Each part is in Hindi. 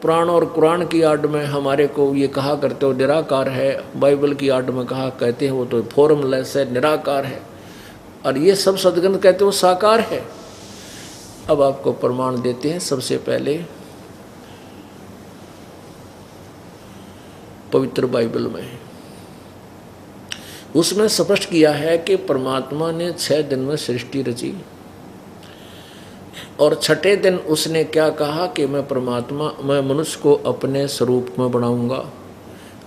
पुराण और कुरान की आड़ में हमारे को ये कहा करते हो निराकार है, बाइबल की आड़ में कहा कहते हैं वो तो फॉर्मलेस है, निराकार है, और ये सब सदग्रंथ कहते हो साकार है। अब आपको प्रमाण देते हैं। सबसे पहले पवित्र बाइबल में उसमें स्पष्ट किया है कि परमात्मा ने 6 दिन में सृष्टि रची और छठे दिन उसने क्या कहा कि मैं मनुष्य को अपने स्वरूप में बनाऊंगा,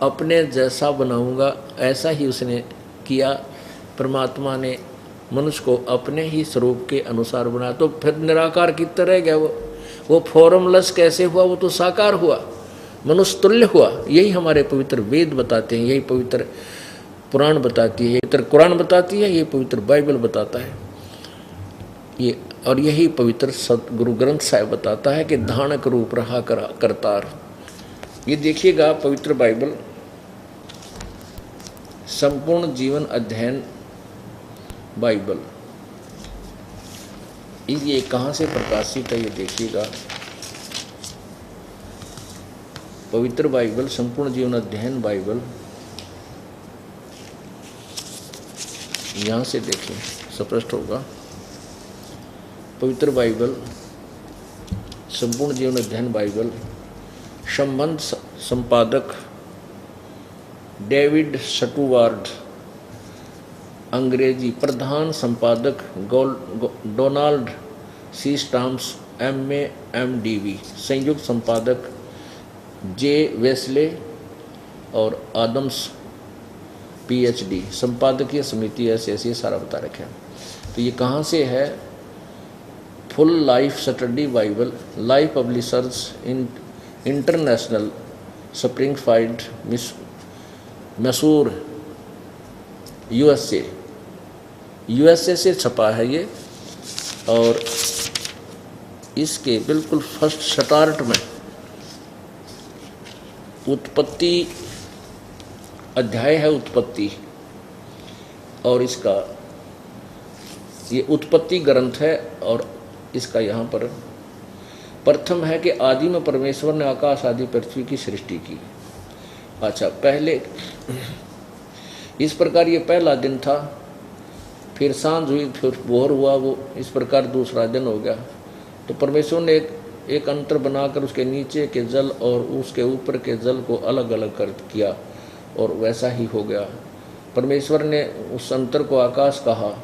अपने जैसा बनाऊंगा। ऐसा ही उसने किया। परमात्मा ने मनुष्य को अपने ही स्वरूप के अनुसार बनाया। तो फिर निराकार की तरह गया वो फॉर्मलेस कैसे हुआ? वो तो साकार हुआ, मनुष्य तुल्य हुआ। यही हमारे पवित्र वेद बताते हैं, यही पवित्र पुराण बताती है, यही पवित्र कुरान बताती है, यही पवित्र बाइबल बताता है ये, और यही पवित्र सतगुरु ग्रंथ साहिब बताता है कि धानक रूप रहा करतार। ये देखिएगा पवित्र बाइबल संपूर्ण जीवन अध्ययन बाइबल, ये कहाँ से प्रकाशित है? ये देखिएगा पवित्र बाइबल संपूर्ण जीवन अध्ययन बाइबल, यहाँ से देखें स्पष्ट होगा। पवित्र बाइबल संपूर्ण जीवन अध्ययन बाइबल, संबंध संपादक डेविड स्टुअर्ट, अंग्रेजी प्रधान संपादक Donald C Stamps MA MDV, संयुक्त संपादक जे वेस्ले और आदम्स PhD, संपादकीय समिति ऐसे सारा बता रखे हैं। तो ये कहाँ से है? Full life study Bible, life publishers international, Springfield Mysore USA से छपा है ये। और इसके बिल्कुल फर्स्ट स्टार्ट में उत्पत्ति अध्याय है, उत्पत्ति, और इसका ये उत्पत्ति ग्रंथ है। और इसका यहाँ पर प्रथम है कि आदि में परमेश्वर ने आकाश आदि पृथ्वी की सृष्टि की। अच्छा, पहले इस प्रकार ये पहला दिन था, फिर सांझ हुई, फिर भोर हुआ, वो इस प्रकार दूसरा दिन हो गया। तो परमेश्वर ने एक अंतर बनाकर उसके नीचे के जल और उसके ऊपर के जल को अलग अलग कर किया, और वैसा ही हो गया। परमेश्वर ने उस अंतर को आकाश कहा,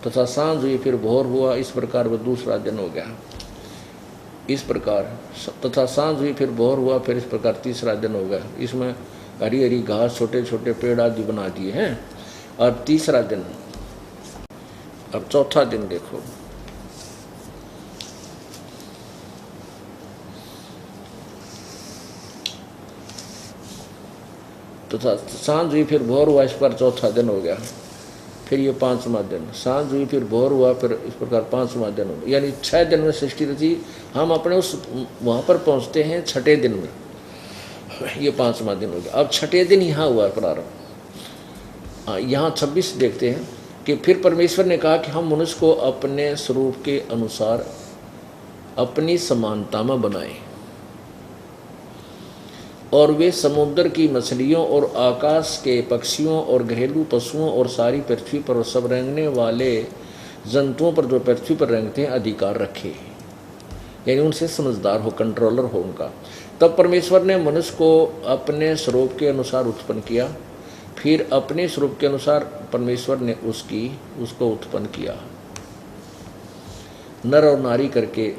तथा सांझ हुई, फिर भोर हुआ, इस प्रकार वह दूसरा दिन हो गया। इस प्रकार तथा सांझ हुई, फिर भोर हुआ, फिर इस प्रकार तीसरा दिन हो गया। इसमें हरी हरी घास, छोटे छोटे पेड़ आदि बना दिए हैं। और तीसरा दिन, अब चौथा दिन देखो, तथा सांझ हुई, फिर भोर हुआ, इस पर चौथा दिन हो गया। फिर ये 5वां दिन, सांझ हुई, फिर भोर हुआ, फिर इस प्रकार 5वां दिन हो गया। यानी 6 दिन में सृष्टि रची। हम अपने उस वहाँ पर पहुँचते हैं छठे दिन में, ये 5वां दिन हो गया। अब छठे दिन यहाँ हुआ प्रारंभ। यहाँ 26 देखते हैं कि फिर परमेश्वर ने कहा कि हम मनुष्य को अपने स्वरूप के अनुसार अपनी समानता में बनाएं, और वे समुद्र की मछलियों और आकाश के पक्षियों और घरेलू पशुओं और सारी पृथ्वी पर सब रेंगने वाले जंतुओं पर जो पृथ्वी पर रेंगते हैं अधिकार रखे, यानी उनसे समझदार हो, कंट्रोलर हो उनका। तब परमेश्वर ने मनुष्य को अपने स्वरूप के अनुसार उत्पन्न किया। फिर अपने स्वरूप के अनुसार परमेश्वर ने उसको उत्पन्न किया, नर और नारी करके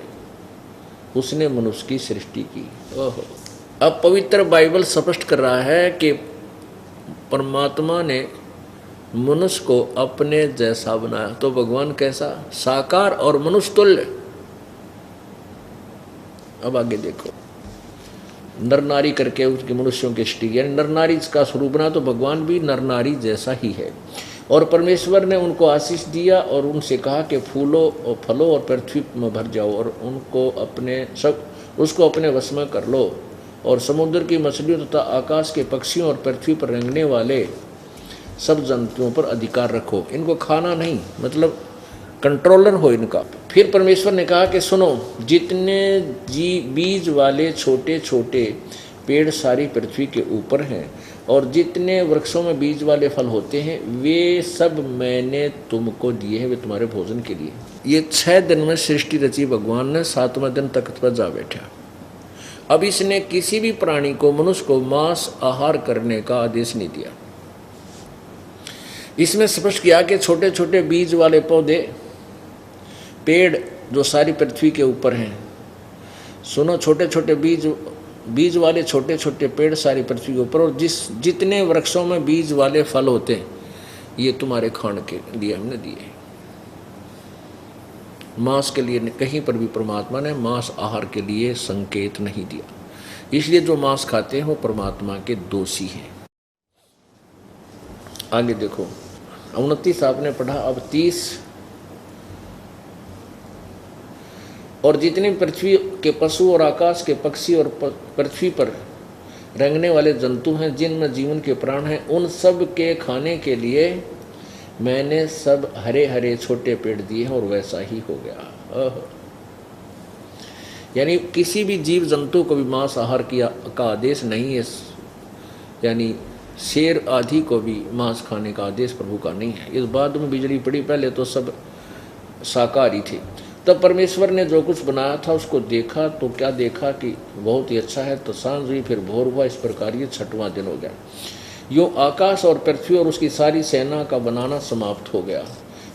उसने मनुष्य की सृष्टि की। ओहो, अब पवित्र बाइबल स्पष्ट कर रहा है कि परमात्मा ने मनुष्य को अपने जैसा बनाया। तो भगवान कैसा? साकार और मनुष्य तुल्य। अब आगे देखो, नर नारी करके उसके मनुष्यों की सृष्टि, यानी नर नारी का स्वरूप बना। तो भगवान भी नर नारी जैसा ही है। और परमेश्वर ने उनको आशीष दिया और उनसे कहा कि फूलो और फलो और पृथ्वी में भर जाओ, और उसको अपने वश में कर लो, और समुद्र की मछलियों तथा आकाश के पक्षियों और पृथ्वी पर रेंगने वाले सब जंतुओं पर अधिकार रखो। इनको खाना नहीं, मतलब कंट्रोलर हो इनका। फिर परमेश्वर ने कहा कि सुनो, जितने बीज वाले छोटे छोटे पेड़ सारी पृथ्वी के ऊपर हैं और जितने वृक्षों में बीज वाले फल होते हैं वे सब मैंने तुमको दिए हैं, वे तुम्हारे भोजन के लिए। ये 6 दिन में सृष्टि रची भगवान ने, 7वें दिन तख्त पर जा बैठा। अब इसने किसी भी प्राणी को, मनुष्य को मांस आहार करने का आदेश नहीं दिया। इसमें स्पष्ट किया कि छोटे छोटे बीज वाले पौधे, पेड़ जो सारी पृथ्वी के ऊपर हैं, सुनो, छोटे छोटे बीज वाले छोटे छोटे पेड़ सारी पृथ्वी के ऊपर, और जितने वृक्षों में बीज वाले फल होते हैं ये तुम्हारे खाने के लिए हमने दिए। मांस के लिए कहीं पर भी परमात्मा ने मांस आहार के लिए संकेत नहीं दिया। इसलिए जो मांस खाते हैं वो परमात्मा के दोषी हैं। आगे देखो, 29 आपने पढ़ा। अब 30, और जितने पृथ्वी के पशु और आकाश के पक्षी और पृथ्वी पर रेंगने वाले जंतु हैं, जिनमें जीवन के प्राण हैं, उन सब के खाने के लिए मैंने सब हरे हरे छोटे पेड़ दिए हैं, और वैसा ही हो गया। यानी किसी भी जीव जंतु को भी मांस आहार का आदेश नहीं है, यानी शेर आदि को भी मांस खाने का आदेश प्रभु का नहीं है। इस बाद में बिजली पड़ी, पहले तो सब शाकाहारी थे। तब परमेश्वर ने जो कुछ बनाया था उसको देखा, तो क्या देखा कि बहुत ही अच्छा है। तो सांझ हुई, फिर भोर हुआ, इस प्रकार ये 6वां दिन हो गया। यूँ आकाश और पृथ्वी और उसकी सारी सेना का बनाना समाप्त हो गया।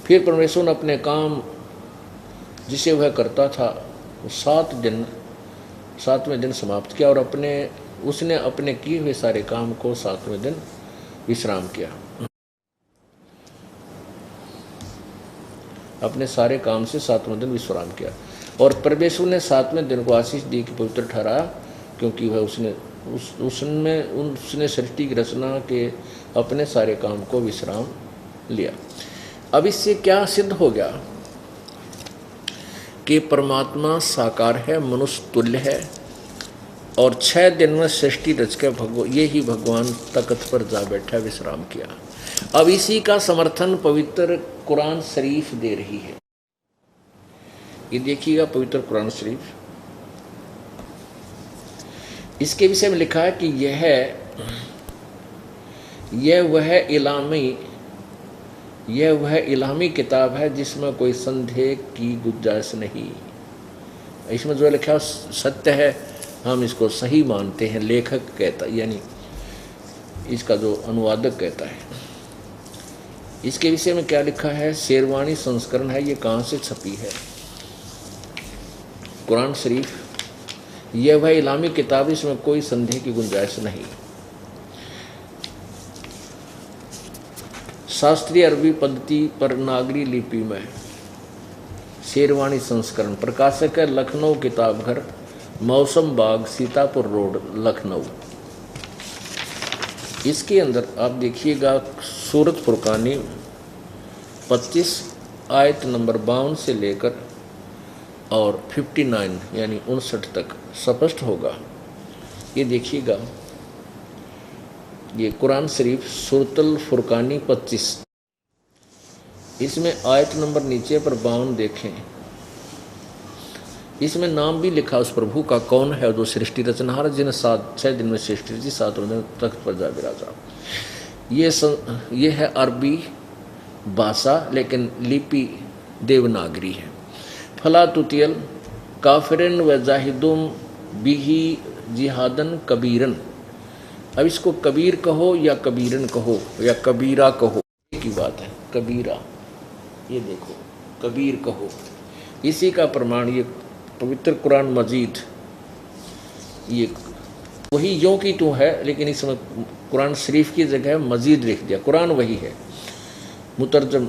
फिर परमेश्वर ने अपने काम जिसे वह करता था 7वें दिन समाप्त किया, और उसने अपने किए हुए सारे काम को 7वें दिन विश्राम किया। अपने सारे काम से 7वें दिन विश्राम किया, और परमेश्वर ने 7वें दिन को आशीष दी कि पवित्र ठहराया, क्योंकि वह उसने सृष्टि की रचना के अपने सारे काम को विश्राम लिया। अब इससे क्या सिद्ध हो गया कि परमात्मा साकार है, मनुष्य तुल्य है, और 6 दिन में सृष्टि रच के ये ही भगवान तख्त पर जा बैठा, विश्राम किया। अब इसी का समर्थन पवित्र कुरान शरीफ दे रही है। ये देखिएगा पवित्र कुरान शरीफ, इसके विषय में लिखा है कि यह वह इलामी किताब है जिसमें कोई संदेह की गुंजाइश नहीं। इसमें जो लिखा है सत्य है, हम इसको सही मानते हैं, लेखक कहता, यानी इसका जो अनुवादक कहता है। इसके विषय में क्या लिखा है? शेरवानी संस्करण है। ये कहाँ से छपी है? कुरान शरीफ। यह वह इलामी किताब, इसमें कोई संदेह की गुंजाइश नहीं। शास्त्रीय अरबी पद्धति पर नागरी लिपि में शेरवानी संस्करण, प्रकाशक है लखनऊ किताब घर, मौसम बाग, सीतापुर रोड, लखनऊ। इसके अंदर आप देखिएगा सूरत फुरकानी 25 आयत नंबर 52 से लेकर और 59 यानी 59 तक स्पष्ट होगा। ये देखिएगा, ये कुरान शरीफ सूरतुल फुरकानी 25, इसमें आयत नंबर नीचे पर 52 देखें। इसमें नाम भी लिखा उस प्रभु का, कौन है जो सृष्टि रचनहार, जिन्हें 6 दिन में सृष्टि रची, 7वें दिन तख्त पर जा विराजा। ये है अरबी भाषा, लेकिन लिपि देवनागरी है। फला तुतियल काफिरन व जाहिदुम बिही जिहादन कबीरन। अब इसको कबीर कहो या कबीरन कहो या कबीरा कहो, एक ही बात है, कबीरा। ये देखो, कबीर कहो, इसी का प्रमाण ये पवित्र कुरान मजीद, ये वही यों की तू है, लेकिन इसमें कुरान शरीफ की जगह मजीद लिख दिया। कुरान वही है। मुतरजम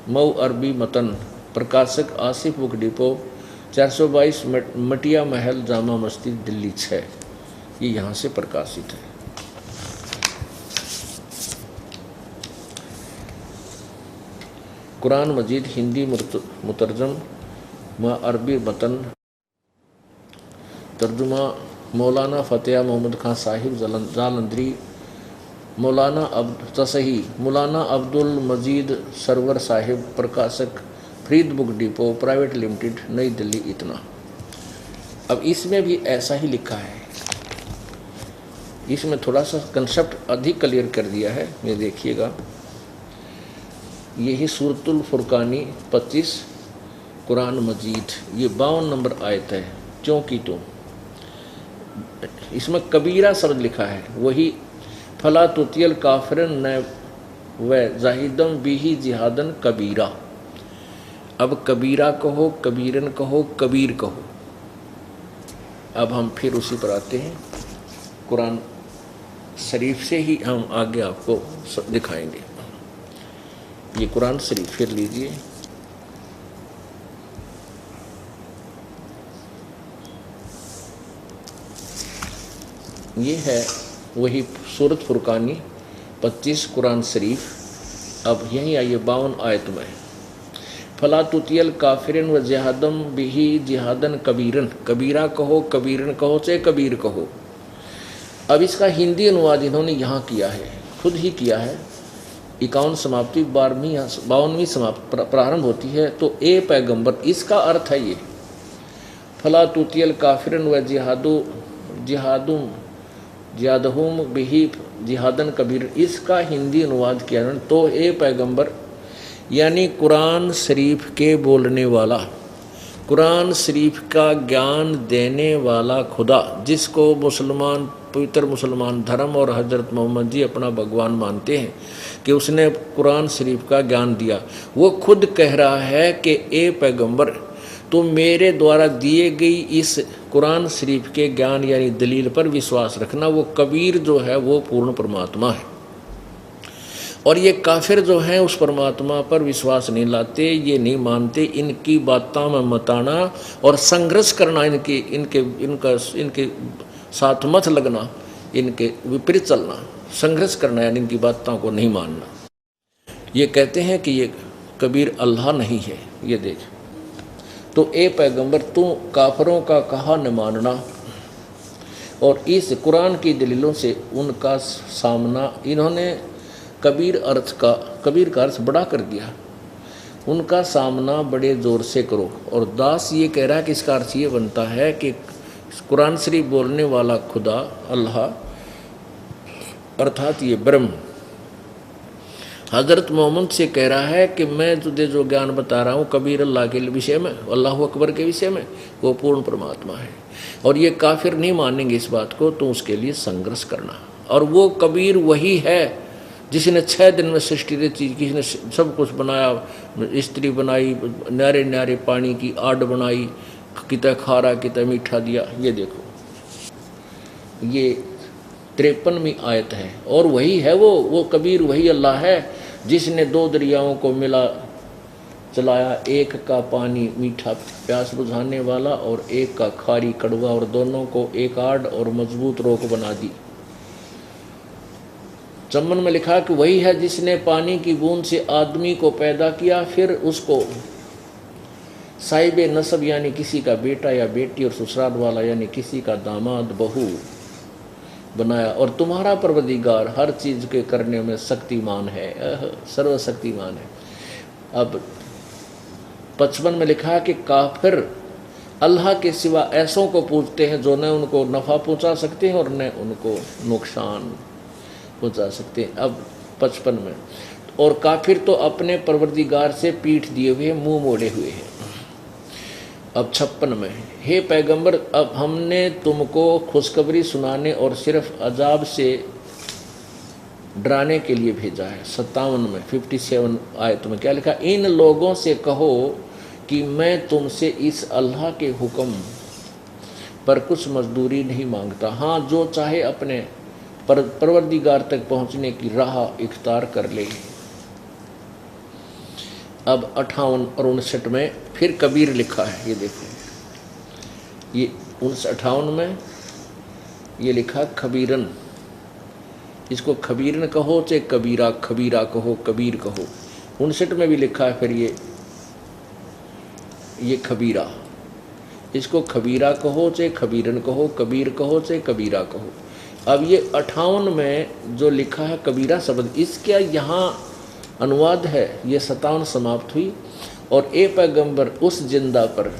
मऊ अरबी मतन, प्रकाशक आसिफ बुक डिपो, 422 मटिया महल, जामा मस्जिद, दिल्ली 6। ये यहाँ से प्रकाशित है। कुरान मजीद हिंदी मुतरजम व अरबी मतन, तर्जुमा मौलाना फ़तेह मोहम्मद खान साहिब जालंधरी, मौलाना अब्दुल मजीद सरवर साहिब, प्रकाशक Farid book depot private limited, नई दिल्ली, इतना। अब इसमें भी ऐसा ही लिखा है, इसमें थोड़ा सा कंसेप्ट अधिक क्लियर कर दिया है, ये देखिएगा। यही सूरतुल फुरकानी 25 कुरान मजीद, ये 52 नंबर आयत है, क्योंकि तो इसमें कबीरा शब्द लिखा है, वही फला तुतियल काफिरन न व जाहिदम बिही जिहादन कबीरा। अब कबीरा कहो, कबीरन कहो, कबीर कहो। अब हम फिर उसी पर आते हैं, कुरान शरीफ से ही हम आगे आपको दिखाएंगे। ये कुरान शरीफ फिर लीजिए, ये है वही सूरत फुरकानी 25 कुरान शरीफ। अब यहीं आइए 52 आयत में, फला तुतियल काफिरन व जिहादम बिही जिहादन कबीरन, कबीरा कहो, कबीरन कहो, चाहे कबीर कहो। अब इसका हिंदी अनुवाद इन्होंने यहाँ किया है, खुद ही किया है। 51 समाप्ति 52वीं समाप्ति प्रारंभ होती है, तो ए पैगंबर, इसका अर्थ है ये फला तुतियल काफिरन व जिहादहुम बिही जिहादन कबीर, इसका हिंदी अनुवाद किया है। तो ए पैगंबर यानी कुरान शरीफ के बोलने वाला, कुरान शरीफ का ज्ञान देने वाला खुदा, जिसको मुसलमान, पवित्र मुसलमान धर्म और हजरत मोहम्मद जी अपना भगवान मानते हैं कि उसने कुरान शरीफ का ज्ञान दिया, वो खुद कह रहा है कि ए पैगंबर, तो मेरे द्वारा दिए गई इस कुरान शरीफ के ज्ञान यानी दलील पर विश्वास रखना। वो कबीर जो है वो पूर्ण परमात्मा है, और ये काफिर जो हैं उस परमात्मा पर विश्वास नहीं लाते, ये नहीं मानते। इनकी बातों में मत आना और संघर्ष करना, इनके साथ मत लगना, इनके विपरीत चलना, संघर्ष करना, यानी इनकी बातों को नहीं मानना। ये कहते हैं कि ये कबीर अल्लाह नहीं है। ये देख, तो ए पैगंबर, तू काफिरों का कहा न मानना, और इस कुरान की दलीलों से उनका सामना, इन्होंने कबीर का अर्थ बड़ा कर दिया, उनका सामना बड़े ज़ोर से करो। और दास ये कह रहा है कि इसका अर्थ ये बनता है कि कुरान शरीफ बोलने वाला खुदा अल्लाह अर्थात ये ब्रह्म हज़रत मोहम्मद से कह रहा है कि मैं तुझे जो ज्ञान बता रहा हूँ कबीर अल्लाह के विषय में, अल्लाह अकबर के विषय में, वो पूर्ण परमात्मा है। और ये काफिर नहीं मानेंगे इस बात को, तो उसके लिए संघर्ष करना। और वो कबीर वही है जिसने 6 दिन में सृष्टि रची, किसने सब कुछ बनाया, स्त्री बनाई, न्यारे न्यारे पानी की आड़ बनाई, कितना खारा कितना मीठा दिया। ये देखो, ये 53वीं आयत है। और वही है वो कबीर, वही अल्लाह है जिसने 2 दरियाओं को मिला चलाया, एक का पानी मीठा प्यास बुझाने वाला और एक का खारी कड़वा, और दोनों को एक आड़ और मजबूत रोक बना दी। चम्मन में लिखा कि वही है जिसने पानी की बूंद से आदमी को पैदा किया, फिर उसको साहिब नसब यानी किसी का बेटा या बेटी, और ससुराल वाला यानी किसी का दामाद बहू बनाया। और तुम्हारा परवरदिगार हर चीज़ के करने में शक्तिमान है, सर्वशक्तिमान है। अब 55 में लिखा है कि काफिर अल्लाह के सिवा ऐसों को पूजते हैं जो न उनको नफ़ा पहुंचा सकते हैं और न उनको नुकसान पहुंचा सकते हैं। अब 55 में, और काफिर तो अपने परवरदिगार से पीठ दिए हुए, मुंह मोड़े हुए हैं। अब 56 में, हे पैगंबर, अब हमने तुमको खुशखबरी सुनाने और सिर्फ अजाब से डराने के लिए भेजा है। 57 में 57 आयत में क्या लिखा, इन लोगों से कहो कि मैं तुमसे इस अल्लाह के हुक्म पर कुछ मजदूरी नहीं मांगता, हाँ जो चाहे अपने परवरदिगार तक पहुंचने की राह इख्तियार कर ले। अब 58 और 59 में फिर कबीर लिखा है। ये देखो, ये 58 में ये लिखा खबीरन, इसको खबीरन कहो चाहे कबीरा, खबीरा कहो, कबीर कहो। 59 में भी लिखा है फिर ये खबीरा, इसको खबीरा कहो चाहे खबीरन कहो, कबीर कहो चाहे कबीरा कहो। अब ये 58 में जो लिखा है कबीरा शब्द, इसका यहाँ अनुवाद है, ये 57 समाप्त हुई और ए पैगंबर उस जिंदा पर,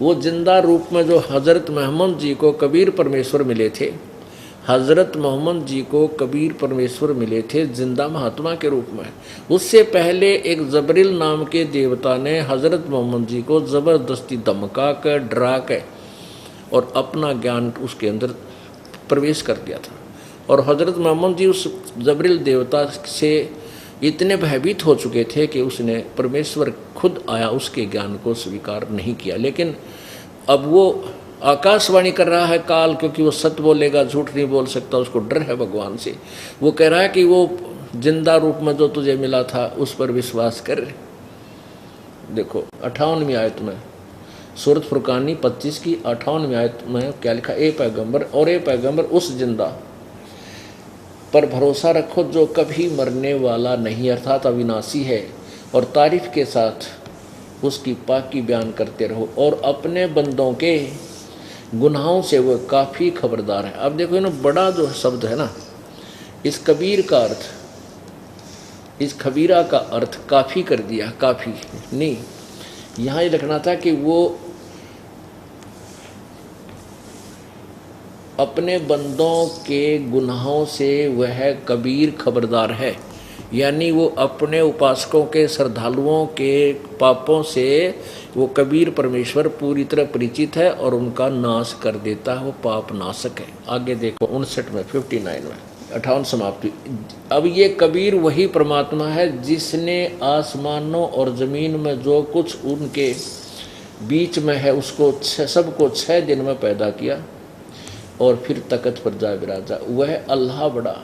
वो जिंदा रूप में जो हज़रत मोहम्मद जी को कबीर परमेश्वर मिले थे, हज़रत मोहम्मद जी को कबीर परमेश्वर मिले थे जिंदा महात्मा के रूप में। उससे पहले एक जबरील नाम के देवता ने हज़रत मोहम्मद जी को ज़बरदस्ती धमका कर, डरा के और अपना ज्ञान उसके अंदर प्रवेश कर दिया था। और हज़रत मोहम्मद जी उस जबरील देवता से इतने भयभीत हो चुके थे कि उसने परमेश्वर खुद आया उसके ज्ञान को स्वीकार नहीं किया। लेकिन अब वो आकाशवाणी कर रहा है काल, क्योंकि वो सत्य बोलेगा, झूठ नहीं बोल सकता, उसको डर है भगवान से। वो कह रहा है कि वो जिंदा रूप में जो तुझे मिला था उस पर विश्वास कर। देखो 58वीं आयत में, सूरत फुरकानी 25 की 58वीं आयत में क्या लिखा, ए पैगंबर और ए पैगंबर उस जिंदा पर भरोसा रखो जो कभी मरने वाला नहीं अर्थात अविनाशी है, और तारीफ के साथ उसकी पाकी बयान करते रहो, और अपने बंदों के गुनाहों से वह काफ़ी खबरदार है। अब देखो ना, बड़ा जो शब्द है ना, इस कबीर का अर्थ, इस खबीरा का अर्थ काफ़ी कर दिया, काफ़ी नहीं। यहाँ ये लिखना था कि वो अपने बंदों के गुनाहों से वह कबीर खबरदार है, यानी वो अपने उपासकों के, श्रद्धालुओं के पापों से वो कबीर परमेश्वर पूरी तरह परिचित है और उनका नाश कर देता है, वो पाप नाशक है। आगे देखो 59 में, 59 में, 58 समाप्ति। अब ये कबीर वही परमात्मा है जिसने आसमानों और ज़मीन में जो कुछ उनके बीच में है उसको सबको 6 दिन में पैदा किया और फिर तख्त पर जा विराजा। वह अल्लाह बड़ा।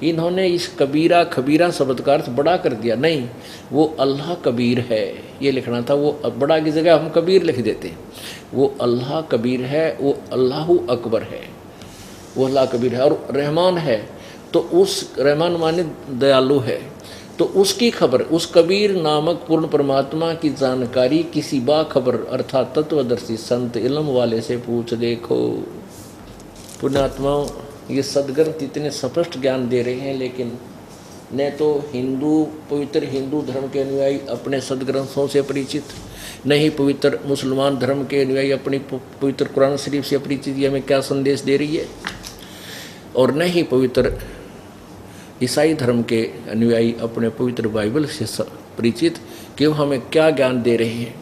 इन्होंने इस कबीरा खबीरा शब्द का अर्थ बड़ा कर दिया, नहीं, वो अल्लाह कबीर है ये लिखना था। वो बड़ा की जगह हम कबीर लिख देते। वो अल्लाह कबीर है, वो अल्लाह अकबर है, वो अल्लाह कबीर है। और रहमान है तो उस रहमान माने दयालु है, तो उसकी खबर, उस कबीर नामक पूर्ण परमात्मा की जानकारी किसी बाखबर अर्थात तत्वदर्शी संत इल्म वाले से पूछ देखो। पुण्यात्माओं, ये सदग्रंथ इतने स्पष्ट ज्ञान दे रहे हैं, लेकिन न तो हिंदू, पवित्र हिंदू धर्म के अनुयायी अपने सदग्रंथों से परिचित, न ही पवित्र मुसलमान धर्म के अनुयायी अपनी पवित्र कुरान शरीफ से परिचित, ये हमें क्या संदेश दे रही है, और न ही पवित्र ईसाई धर्म के अनुयायी अपने पवित्र बाइबल से परिचित कि वो हमें क्या ज्ञान दे रहे हैं।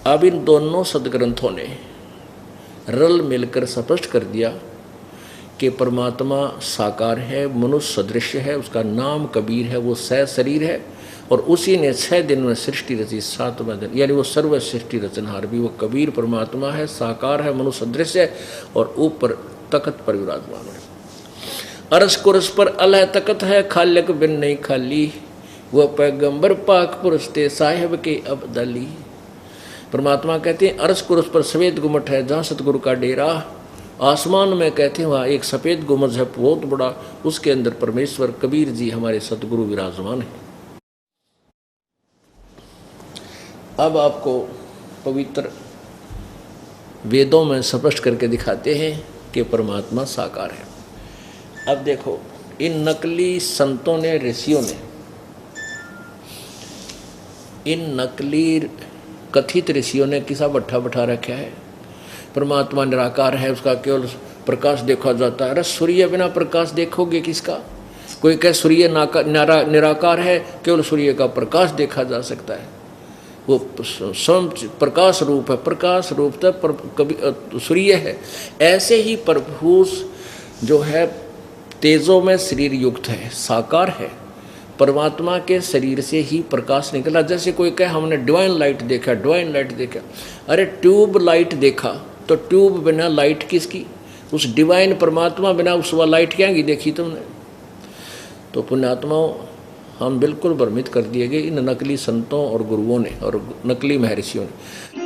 अब इन दोनों सदग्रंथों ने रल मिलकर स्पष्ट कर दिया कि परमात्मा साकार है, मनुष्य सदृश है, उसका नाम कबीर है, वो शरीर है, और उसी ने 6 दिन में सृष्टि रची, 7वें दिन, यानी वो सर्व सृष्टि रचनहार भी वो कबीर परमात्मा है, साकार है, मनुष्य सदृश है, और ऊपर तख्त पर विराजमान है। अरस कुरस पर अलह तख्त है, खालिक बिन नहीं खाली, वह पैगंबर पाक पुरुष थे साहिब के अब्दली। परमात्मा कहते हैं अरस कुरस पर सफ़ेद गुम्बद है जहाँ सतगुरु का डेरा, आसमान में कहते हैं वहाँ एक सफ़ेद गुम्बद है बहुत बड़ा, उसके अंदर परमेश्वर कबीर जी हमारे सतगुरु विराजमान हैं। अब आपको पवित्र वेदों में स्पष्ट करके दिखाते हैं कि परमात्मा साकार है। अब देखो, इन नकली संतों ने, ऋषियों ने, इन नकली कथित ऋषियों ने किसा बैठा बैठा रखा है, परमात्मा निराकार है, उसका केवल प्रकाश देखा जाता है। अरे सूर्य बिना प्रकाश देखोगे किसका? कोई कहे सूर्य निराकार है, केवल सूर्य का प्रकाश देखा जा सकता है, वो स्वयं प्रकाश रूप है, प्रकाश रूप तो कभी सूर्य है। ऐसे ही प्रभु जो है तेजों में शरीर युक्त है, साकार है, परमात्मा के शरीर से ही प्रकाश निकला। जैसे कोई कहे हमने डिवाइन लाइट देखा, डिवाइन लाइट देखा, अरे ट्यूब लाइट देखा तो ट्यूब बिना लाइट किसकी? उस डिवाइन परमात्मा बिना उस वह लाइट क्या की देखी तुमने? तो पुण्यात्माओं, हम बिल्कुल भ्रमित कर दिए गए इन नकली संतों और गुरुओं ने और नकली महर्षियों ने।